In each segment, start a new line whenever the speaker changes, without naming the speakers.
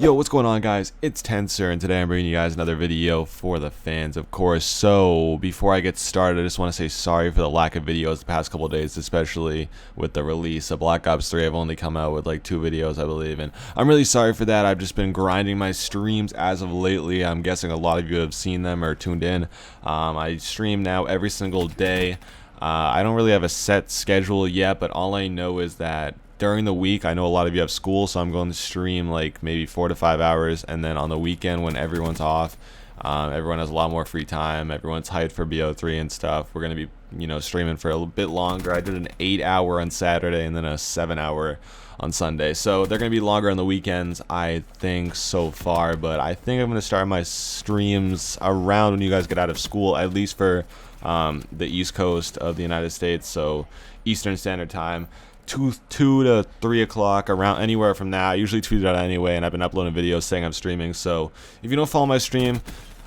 Yo, what's going on, guys? It's Tensor, and today I'm bringing you guys another video for the fans, of course. So, before I get started, I just want to say sorry for the lack of videos the past couple of days, especially with the release of Black Ops 3. I've only come out with like 2 videos, I believe, and I'm really sorry for that. I've just been grinding my streams as of lately. I'm guessing a lot of you have seen them or tuned in. I stream now every single day. I don't really have a set schedule yet, but all I know is that during the week, I know a lot of you have school, so I'm going to stream like maybe 4 to 5 hours, and then on the weekend when everyone's off, everyone has a lot more free time, everyone's hyped for BO3 and stuff, we're going to be, streaming for a little bit longer. I did an 8-hour on Saturday and then a 7-hour on Sunday, so they're going to be longer on the weekends, I think, so far, but I think I'm going to start my streams around when you guys get out of school, at least for the East Coast of the United States, so Eastern Standard Time. 2 to 3 o'clock, around anywhere from that. I usually tweet it out anyway, and I've been uploading videos saying I'm streaming. So if you don't follow my stream,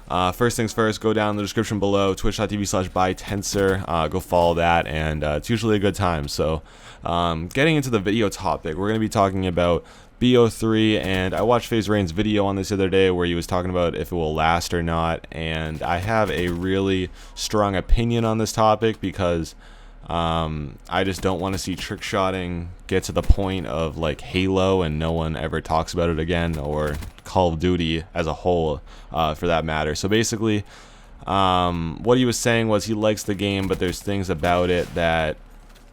first things first, go down in the description below, twitch.tv/bytensor. Go follow that, and it's usually a good time. So getting into the video topic, we're going to be talking about BO3, and I watched FaZe Rain's video on this the other day where he was talking about if it will last or not, and I have a really strong opinion on this topic because I just don't want to see trickshotting get to the point of like Halo and no one ever talks about it again, or Call of Duty as a whole, for that matter. So basically, what he was saying was he likes the game, but there's things about it that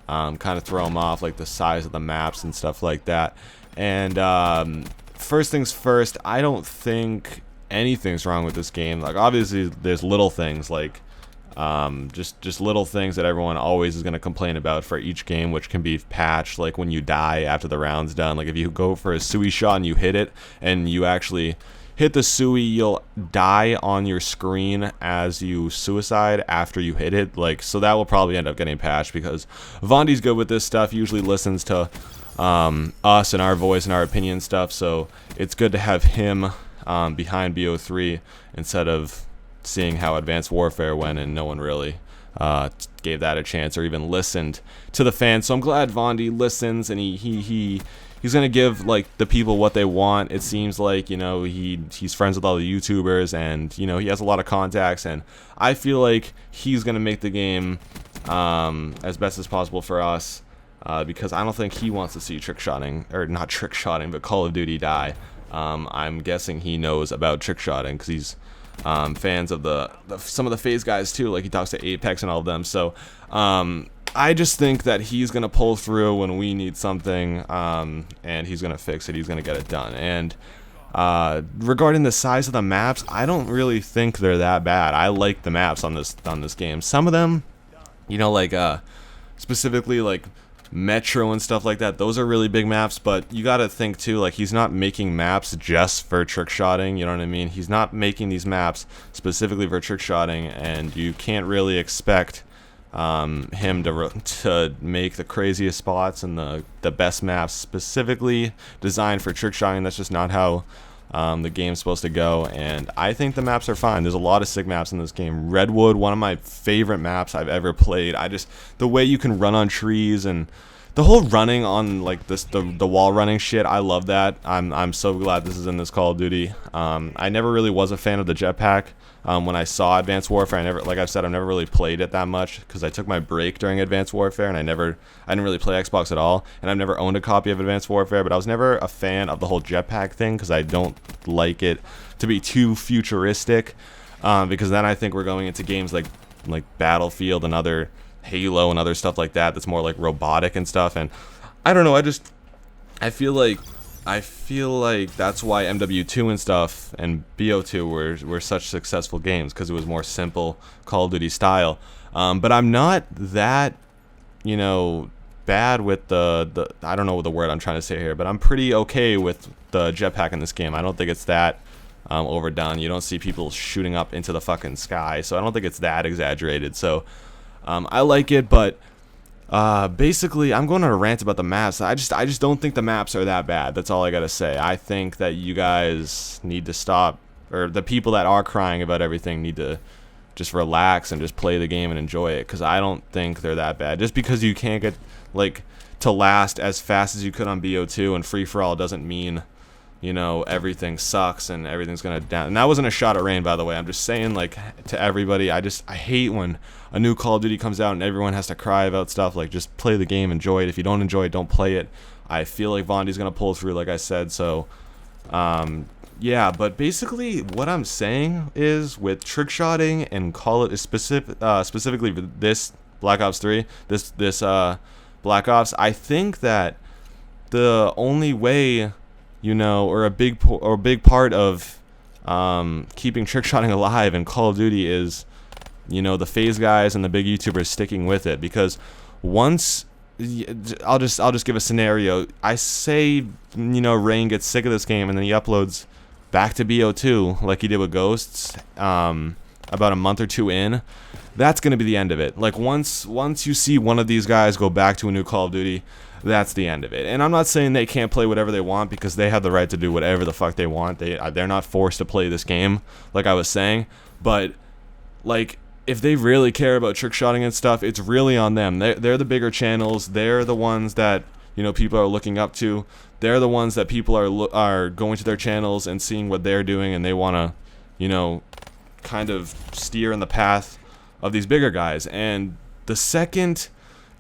kind of throw him off, like the size of the maps and stuff like that. And first things first, I don't think anything's wrong with this game. Like, obviously there's little things like just little things that everyone always is going to complain about for each game, which can be patched, like when you die after the round's done. Like if you go for a sui shot and you hit it and you actually hit the sui, you'll die on your screen as you suicide after you hit it. Like, so that will probably end up getting patched because Vondi's good with this stuff. He usually listens to us and our voice and our opinion stuff, so it's good to have him behind BO3 instead of seeing how Advanced Warfare went and no one really gave that a chance or even listened to the fans. So I'm glad Vondi listens, and he's gonna give like the people what they want. It seems like, he's friends with all the YouTubers, and he has a lot of contacts, and I feel like he's gonna make the game as best as possible for us, because I don't think he wants to see trickshotting, or not trickshotting, but Call of Duty die. I'm guessing he knows about trickshotting because he's fans of some of the FaZe guys too, like he talks to Apex and all of them. So I just think that he's gonna pull through when we need something, and he's gonna fix it. He's gonna get it done. And regarding the size of the maps, I don't really think they're that bad. I like the maps on this game. Some of them, like specifically like Metro and stuff like that, those are really big maps, but you gotta think too, like, he's not making maps just for trickshotting, you know what I mean? He's not making these maps specifically for trickshotting, and you can't really expect him to make the craziest spots and the best maps specifically designed for trickshotting. That's just not how the game's supposed to go, and I think the maps are fine. There's a lot of sick maps in this game. Redwood, one of my favorite maps I've ever played. The way you can run on trees and the whole running on like the wall running shit, I love that. I'm so glad this is in this Call of Duty. I never really was a fan of the jetpack. When I saw Advanced Warfare, like I've said, I've never really played it that much because I took my break during Advanced Warfare, and I didn't really play Xbox at all, and I've never owned a copy of Advanced Warfare, but I was never a fan of the whole jetpack thing because I don't like it to be too futuristic, because then I think we're going into games like Battlefield and other Halo and other stuff like that that's more like robotic and stuff, and I don't know, I feel like that's why MW2 and stuff and BO2 were such successful games, because it was more simple Call of Duty style. But I'm not that, bad with the I don't know what the word I'm trying to say here, but I'm pretty okay with the jetpack in this game. I don't think it's that overdone. You don't see people shooting up into the fucking sky, so I don't think it's that exaggerated. So I like it, but basically, I'm going on a rant about the maps. I just don't think the maps are that bad. That's all I gotta say. I think that you guys need to stop, or the people that are crying about everything need to just relax and just play the game and enjoy it, because I don't think they're that bad. Just because you can't get like to last as fast as you could on BO2 and free for all doesn't mean you know, everything sucks and everything's gonna down. And that wasn't a shot at Rain, by the way. I'm just saying, like, to everybody, I hate when a new Call of Duty comes out and everyone has to cry about stuff. Like, just play the game, enjoy it. If you don't enjoy it, don't play it. I feel like Vondi's gonna pull through, like I said. So, yeah. But basically, what I'm saying is, with Trickshotting and specifically with this Black Ops 3, this Black Ops, I think that the only way, you know, or a big part of keeping Trickshotting alive in Call of Duty is, you know, the FaZe guys and the big YouTubers sticking with it. Because once, I'll just give a scenario. I say, you know, Rain gets sick of this game and then he uploads back to BO2 like he did with Ghosts about a month or two in. That's gonna be the end of it. Like, once you see one of these guys go back to a new Call of Duty, that's the end of it. And I'm not saying they can't play whatever they want, because they have the right to do whatever the fuck they want. They're not forced to play this game, like I was saying. But, like, if they really care about Trickshotting and stuff, it's really on them. They're the bigger channels. They're the ones that, you know, people are looking up to. They're the ones that people are going to their channels and seeing what they're doing, and they want to, you know, kind of steer in the path of these bigger guys. And the second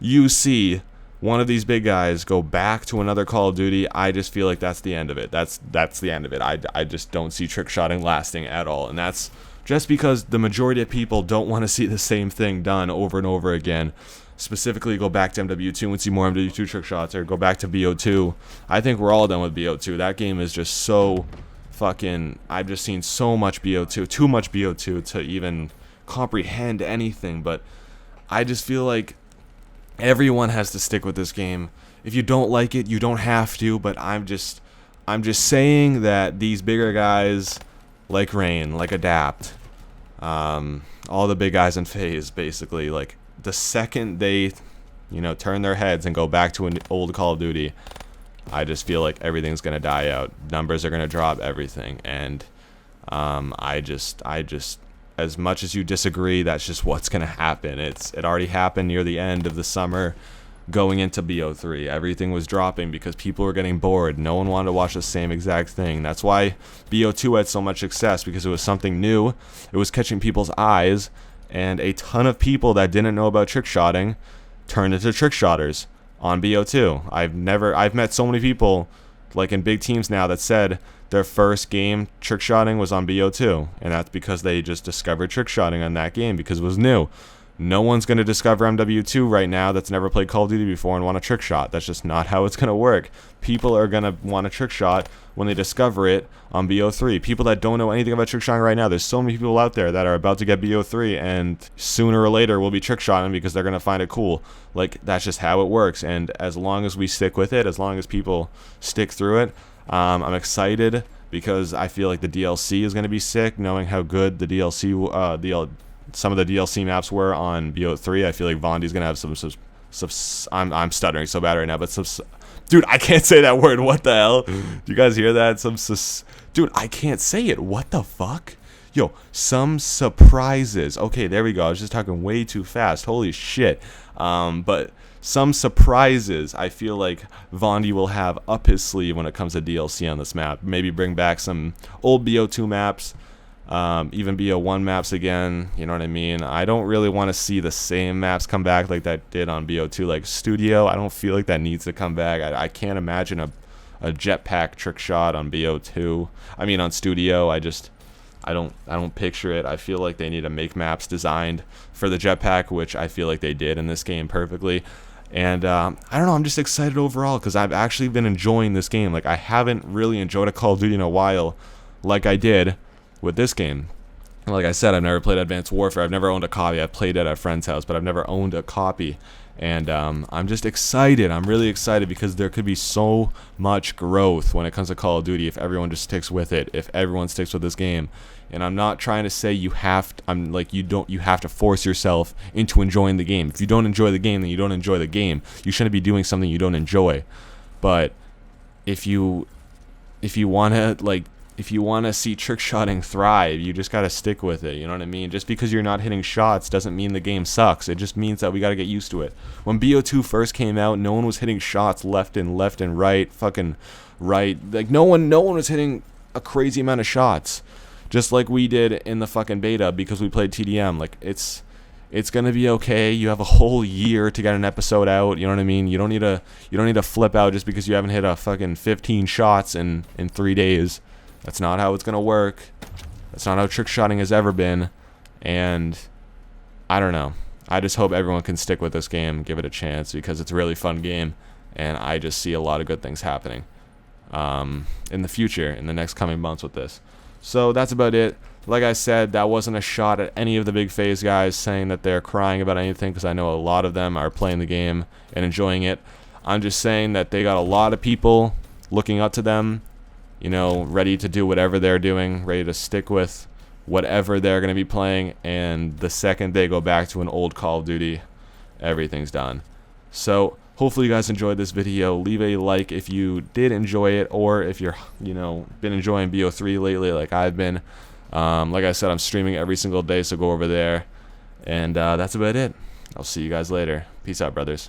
you see one of these big guys go back to another Call of Duty, I just feel like that's the end of it. That's the end of it. I just don't see Trickshotting lasting at all. And that's just because the majority of people don't want to see the same thing done over and over again. Specifically, go back to MW2 and see more MW2 trick shots, or go back to BO2. I think we're all done with BO2. That game is just so fucking... I've just seen so much BO2, too much BO2 to even comprehend anything. But I just feel like everyone has to stick with this game. If you don't like it, you don't have to. But I'm just saying that these bigger guys, like Rain, like Adapt, all the big guys in FaZe, basically, like, the second they, you know, turn their heads and go back to an old Call of Duty, I just feel like everything's gonna die out. Numbers are gonna drop, everything. And I just, as much as you disagree, that's just what's gonna happen. It already happened near the end of the summer, going into BO3. Everything was dropping because people were getting bored. No one wanted to watch the same exact thing. That's why BO2 had so much success, because it was something new. It was catching people's eyes. And a ton of people that didn't know about Trickshotting turned into Trickshotters on BO2. I've met so many people, like in big teams now, that said their first game Trickshotting was on BO2, and that's because they just discovered Trickshotting on that game because it was new. No one's going to discover MW2 right now that's never played Call of Duty before and want a trick shot. That's just not how it's going to work. People are going to want a trick shot when they discover it on BO3. People that don't know anything about trick shotting right now, there's so many people out there that are about to get BO3 and sooner or later will be trick shotting because they're going to find it cool. Like, that's just how it works. And as long as we stick with it, as long as people stick through it, I'm excited because I feel like the DLC is going to be sick, knowing how good the DLC, some of the DLC maps were on BO3. I feel like Vondi's gonna have some I'm stuttering so bad right now, but dude, I can't say that word. What the hell? Do you guys hear that? Dude, I can't say it. What the fuck? Yo, some surprises. Okay, there we go. I was just talking way too fast. Holy shit. But some surprises I feel like Vondi will have up his sleeve when it comes to DLC on this map. Maybe bring back some old BO2 maps. Even BO1 maps again, you know what I mean? I don't really want to see the same maps come back like that did on BO2. Like Studio, I don't feel like that needs to come back. I can't imagine a jetpack trick shot on BO2. I mean, on Studio, I don't picture it. I feel like they need to make maps designed for the jetpack, which I feel like they did in this game perfectly. And I don't know, I'm just excited overall because I've actually been enjoying this game. Like, I haven't really enjoyed a Call of Duty in a while like I did with this game. And like I said, I've never played Advanced Warfare. I've never owned a copy. I've played it at a friend's house, but I've never owned a copy. And I'm just excited. I'm really excited because there could be so much growth when it comes to Call of Duty if everyone just sticks with it, if everyone sticks with this game. And I'm not trying to say you have to force yourself into enjoying the game. If you don't enjoy the game, then you don't enjoy the game. You shouldn't be doing something you don't enjoy. But if you want to, like, if you want to see trickshotting thrive, you just got to stick with it. You know what I mean? Just because you're not hitting shots doesn't mean the game sucks. It just means that we got to get used to it. When BO2 first came out, no one was hitting shots left and right, fucking right. Like no one was hitting a crazy amount of shots, just like we did in the fucking beta because we played TDM. Like it's gonna be okay. You have a whole year to get an episode out. You know what I mean? You don't need to flip out just because you haven't hit a fucking 15 shots in 3 days. That's not how it's gonna work. That's not how trickshotting has ever been. And I don't know. I just hope everyone can stick with this game, give it a chance, because it's a really fun game, and I just see a lot of good things happening in the future, in the next coming months with this. So that's about it. Like I said, that wasn't a shot at any of the big phase guys saying that they're crying about anything, because I know a lot of them are playing the game and enjoying it. I'm just saying that they got a lot of people looking up to them, you know, ready to do whatever they're doing, ready to stick with whatever they're going to be playing, and the second they go back to an old Call of Duty, everything's done. So hopefully you guys enjoyed this video. Leave a like if you did enjoy it, or if you're, you know, been enjoying BO3 lately like I've been. Like I said, I'm streaming every single day, so go over there. And that's about it. I'll see you guys later. Peace out, brothers.